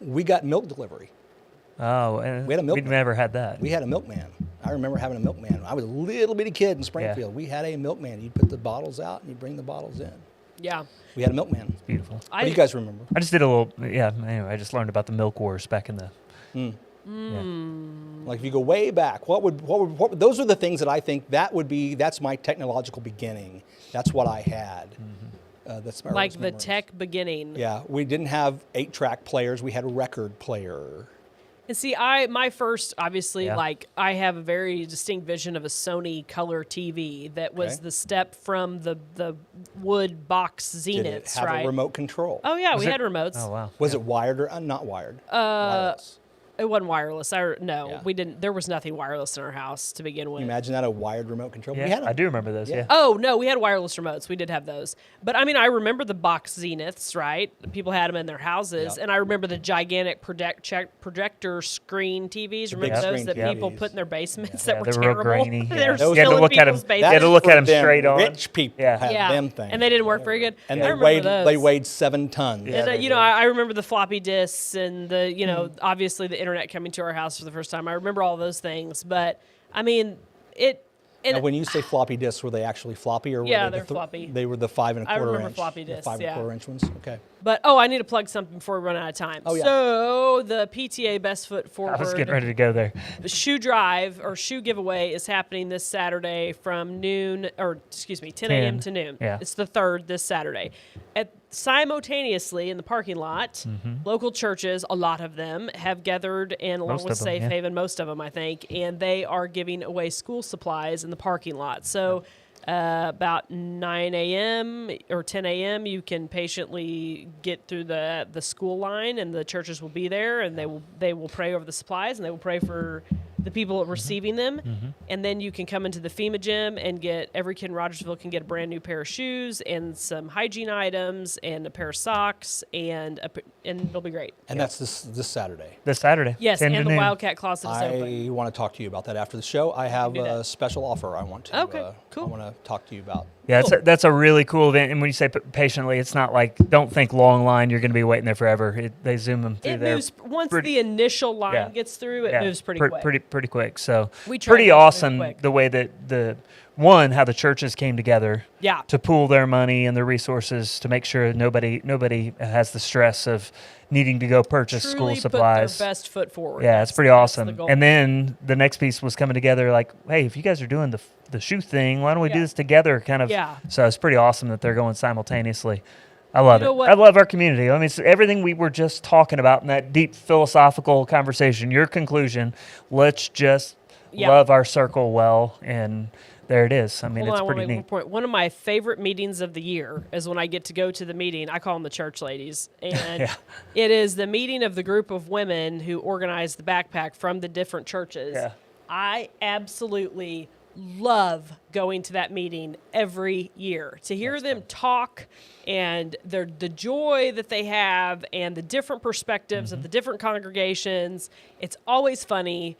Speaker 1: We got milk delivery.
Speaker 3: Oh, and
Speaker 1: We had a milkman.
Speaker 3: we'd never had that.
Speaker 1: We had a milkman. I remember having a milkman. I was a little bitty kid in Springfield. We had a milkman. You'd put the bottles out and you'd bring the bottles in.
Speaker 2: Yeah.
Speaker 1: We had a milkman.
Speaker 3: Beautiful.
Speaker 1: What do you guys remember?
Speaker 3: I just did a little, anyway, I just learned about the milk wars back in the,
Speaker 1: Like if you go way back, what would those are the things that I think that's my technological beginning. That's what I had. That's my
Speaker 2: Like
Speaker 1: earliest
Speaker 2: the
Speaker 1: memories.
Speaker 2: tech beginning.
Speaker 1: Yeah, we didn't have 8-track players. We had a record player.
Speaker 2: And see, my first, obviously,
Speaker 3: Yeah.
Speaker 2: like, I have a very distinct vision of a Sony color TV that was
Speaker 1: Okay.
Speaker 2: the step from the wood box
Speaker 1: Did
Speaker 2: Zeniths,
Speaker 1: it have
Speaker 2: right?
Speaker 1: a remote control?
Speaker 2: Oh, yeah, we
Speaker 3: it-
Speaker 2: had remotes.
Speaker 3: oh, wow.
Speaker 1: Was it wired or not wired? Wireless.
Speaker 2: It wasn't wireless. No,
Speaker 1: Yeah.
Speaker 2: we didn't. There was nothing wireless in our house to begin with.
Speaker 1: Can you imagine that, a wired remote control?
Speaker 3: Yeah,
Speaker 1: We had 'em.
Speaker 3: I do remember those.
Speaker 1: Yeah.
Speaker 3: Yeah.
Speaker 2: Oh, no, we had wireless remotes. We did have those. But I mean, I remember the box Zeniths, right? People had them in their houses.
Speaker 1: Yeah.
Speaker 2: And I remember the gigantic projector screen TVs.
Speaker 1: The
Speaker 2: Remember
Speaker 1: big
Speaker 2: those
Speaker 1: screen
Speaker 2: that people
Speaker 1: TVs.
Speaker 2: put in their basements
Speaker 3: Yeah,
Speaker 2: that were
Speaker 3: they were real
Speaker 2: terrible?
Speaker 3: grainy,
Speaker 2: They
Speaker 3: yeah.
Speaker 2: were
Speaker 3: Those-
Speaker 2: still
Speaker 3: You had to
Speaker 2: in
Speaker 3: look at 'em-
Speaker 2: people's
Speaker 3: you had to
Speaker 2: basements.
Speaker 3: look at 'em
Speaker 1: For them
Speaker 3: straight on.
Speaker 1: Rich people
Speaker 3: Yeah.
Speaker 1: had
Speaker 2: Yeah.
Speaker 1: them things.
Speaker 2: And they didn't work very good.
Speaker 1: And
Speaker 2: I
Speaker 1: they
Speaker 2: remember those.
Speaker 1: weighed 7 tons.
Speaker 3: Yeah,
Speaker 2: And,
Speaker 3: they
Speaker 2: you know,
Speaker 3: did.
Speaker 2: I remember the floppy disks and the, obviously the internet coming to our house for the first time. I remember all those things, but I mean,
Speaker 1: Now, when you say floppy disks, were they actually floppy, or were
Speaker 2: Yeah,
Speaker 1: they
Speaker 2: they're floppy.
Speaker 1: They were the 5 1/4
Speaker 2: I remember
Speaker 1: inch.
Speaker 2: floppy
Speaker 1: the
Speaker 2: disks,
Speaker 1: 5
Speaker 2: yeah.
Speaker 1: 1/4 inch ones. Okay.
Speaker 2: But I need to plug something before we run out of time.
Speaker 1: Oh, yeah.
Speaker 2: So the PTA Best Foot Forward
Speaker 3: I was getting ready to go there.
Speaker 2: shoe drive or shoe giveaway is happening this Saturday from 10 a.m. to noon.
Speaker 3: Yeah.
Speaker 2: It's the 3rd this Saturday. Simultaneously in the parking lot, local churches, a lot of them, have gathered, and along
Speaker 3: Most
Speaker 2: with
Speaker 3: of them,
Speaker 2: Safe
Speaker 3: yeah.
Speaker 2: Haven, most of them, I think, and they are giving away school supplies in the parking lot. So about 9 a.m. or 10 a.m., you can patiently get through the school line, and the churches will be there, and they will pray over the supplies, and they will pray for the people receiving them. And then you can come into the FEMA gym and get, every kid in Rogersville can get a brand new pair of shoes and some hygiene items and a pair of socks, and it'll be great.
Speaker 1: And that's this Saturday.
Speaker 3: This Saturday.
Speaker 2: Yes,
Speaker 3: 10 to
Speaker 2: and the
Speaker 3: noon.
Speaker 2: Wildcat Closet is open.
Speaker 1: I want to talk to you about that after the show. I have
Speaker 2: do that.
Speaker 1: a special offer I want to.
Speaker 2: Okay, cool.
Speaker 1: I want to talk to you about.
Speaker 3: Yeah,
Speaker 2: Cool.
Speaker 3: that's a really cool event. And when you say patiently, it's not like, don't think long line, you're going to be waiting there forever. They zoom them through
Speaker 2: It
Speaker 3: there.
Speaker 2: moves, once
Speaker 3: pretty-
Speaker 2: the initial line
Speaker 3: Yeah.
Speaker 2: gets through, it moves pretty quick.
Speaker 3: Pretty quick. So
Speaker 2: We try to
Speaker 3: pretty
Speaker 2: make it move
Speaker 3: awesome
Speaker 2: quick.
Speaker 3: the way that how the churches came together
Speaker 2: Yeah.
Speaker 3: to pool their money and their resources to make sure nobody has the stress of needing to go purchase
Speaker 2: Truly
Speaker 3: school supplies.
Speaker 2: Put their best foot forward.
Speaker 3: Yeah, it's pretty
Speaker 2: That's the
Speaker 3: awesome.
Speaker 2: goal.
Speaker 3: And then the next piece was coming together like, hey, if you guys are doing the shoe thing, why don't we do
Speaker 2: Yeah.
Speaker 3: this together? Kind of.
Speaker 2: Yeah.
Speaker 3: So it's pretty awesome that they're going simultaneously. I love
Speaker 2: You know
Speaker 3: it.
Speaker 2: what?
Speaker 3: I love our community. I mean, it's everything we were just talking about in that deep philosophical conversation. Your conclusion, let's just
Speaker 2: Yeah.
Speaker 3: love our circle well, and there it is. I mean,
Speaker 2: Hold on,
Speaker 3: it's
Speaker 2: I want
Speaker 3: pretty
Speaker 2: to make
Speaker 3: neat.
Speaker 2: one point. One of my favorite meetings of the year is when I get to go to the meeting. I call them the church ladies. And
Speaker 3: Yeah.
Speaker 2: it is the meeting of the group of women who organize the backpack from the different churches.
Speaker 3: Yeah.
Speaker 2: I absolutely love going to that meeting every year to hear them talk and the joy that they have and the different perspectives of the different congregations. It's always funny.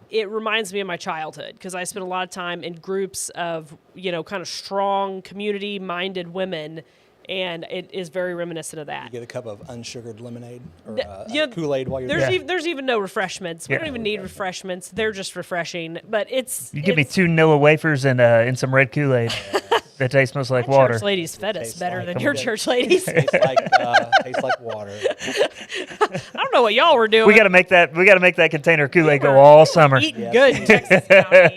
Speaker 2: It reminds me of my childhood because I spent a lot of time in groups of, kind of strong community-minded women, and it is very reminiscent of that.
Speaker 1: You get a cup of unsugared lemonade or
Speaker 2: You know,
Speaker 1: Kool-Aid while you're
Speaker 2: There's
Speaker 1: there.
Speaker 2: there's even no refreshments. We
Speaker 3: Yeah.
Speaker 2: don't even need refreshments. They're just refreshing. But
Speaker 3: You give me 2 Nilla wafers and some red Kool-Aid that tastes most like water.
Speaker 2: Church ladies fed us
Speaker 1: Tastes
Speaker 2: better
Speaker 1: like
Speaker 2: than
Speaker 1: them.
Speaker 2: your church ladies.
Speaker 1: tastes like water.
Speaker 2: I don't know what y'all were doing.
Speaker 3: We got to make that container of Kool-Aid go all summer.
Speaker 2: Eating
Speaker 1: Yes.
Speaker 2: good in Texas County.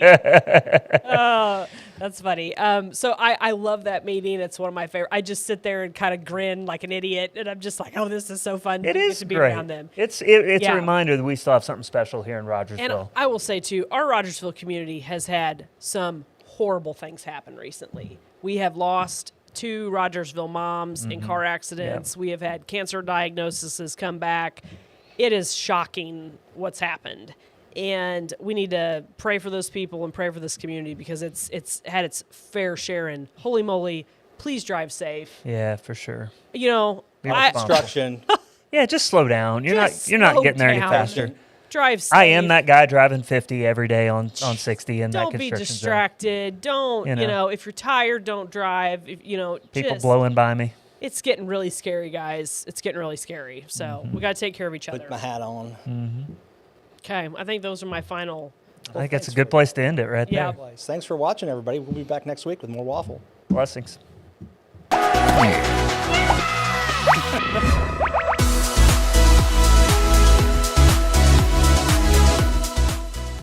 Speaker 2: That's funny. So I love that meeting. It's one of my favorite. I just sit there and kind of grin like an idiot, and I'm just like, oh, this is so fun.
Speaker 3: It
Speaker 2: to get
Speaker 3: is
Speaker 2: to be
Speaker 3: great.
Speaker 2: around them.
Speaker 3: It's
Speaker 2: Yeah.
Speaker 3: a reminder that we still have something special here in Rogersville.
Speaker 2: And I will say too, our Rogersville community has had some horrible things happen recently. We have lost 2 Rogersville moms in car accidents. We have had cancer diagnoses come back. It is shocking what's happened. And we need to pray for those people and pray for this community because it's had its fair share. And holy moly, please drive safe.
Speaker 3: Yeah, for sure.
Speaker 2: You know,
Speaker 3: Be
Speaker 2: I
Speaker 3: responsible.
Speaker 1: Construction.
Speaker 3: Yeah, just slow down. You're
Speaker 2: just
Speaker 3: not
Speaker 2: slow
Speaker 3: getting there any
Speaker 2: down.
Speaker 3: faster.
Speaker 2: Drive safe.
Speaker 3: I am that guy driving 50 every day on 60 in that
Speaker 2: Don't be
Speaker 3: construction zone.
Speaker 2: distracted. Don't,
Speaker 3: You know.
Speaker 2: if you're tired, don't drive. If,
Speaker 3: People
Speaker 2: just,
Speaker 3: blowing by me.
Speaker 2: It's getting really scary, guys. It's getting really scary. So we got to take care of each other.
Speaker 1: Put my hat on.
Speaker 2: Okay, I think those are my final.
Speaker 3: I think that's a good place to end it right
Speaker 2: Yeah.
Speaker 3: there.
Speaker 1: Thanks for watching, everybody. We'll be back next week with more waffle.
Speaker 3: Blessings.